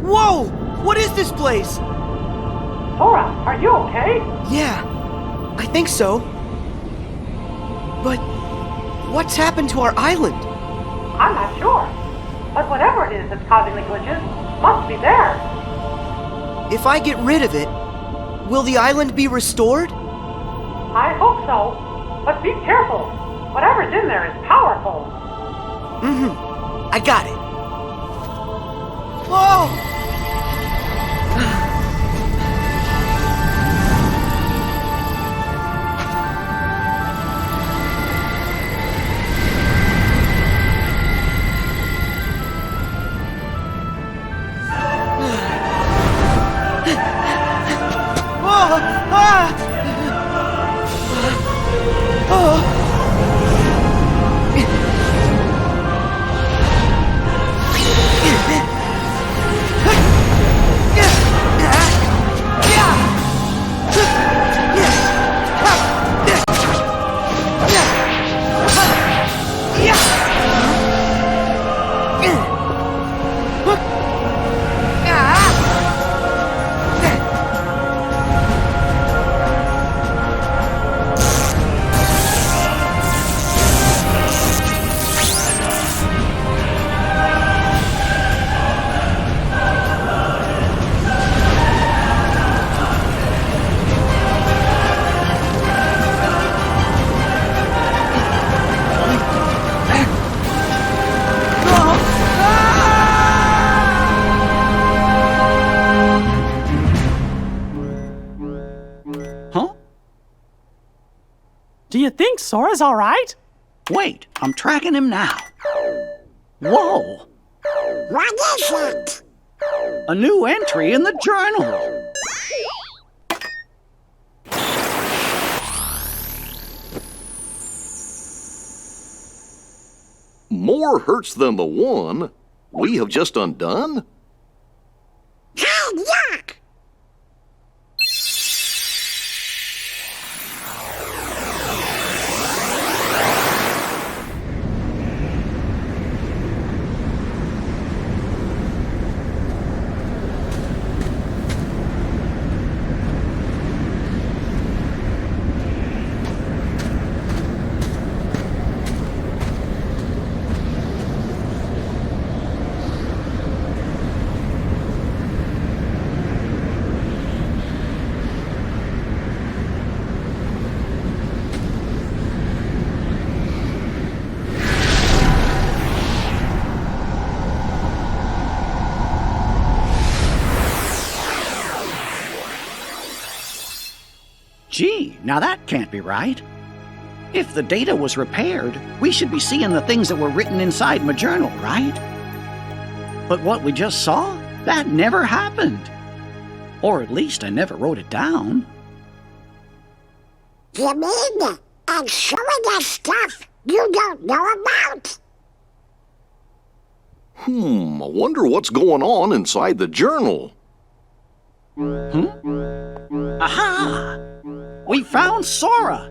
Whoa! What is this place? Sora, are you okay? Yeah, I think so. But what's happened to our island? I'm not sure. But whatever it is that's causing the glitches must be there. If I get rid of it, will the island be restored? I hope so. But be careful. Whatever's in there is powerful. I got it. Whoa! Do you think Sora's all right? Wait, I'm tracking him now. Whoa! What is it? A new entry in the journal. More hurts than the one we have just undone? Hey, yuck! Gee, now that can't be right. If the data was repaired, we should be seeing the things that were written inside my journal, right? But what we just saw, that never happened. Or at least I never wrote it down. You mean I'm showing us stuff you don't know about? I wonder what's going on inside the journal. Aha! We found Sora!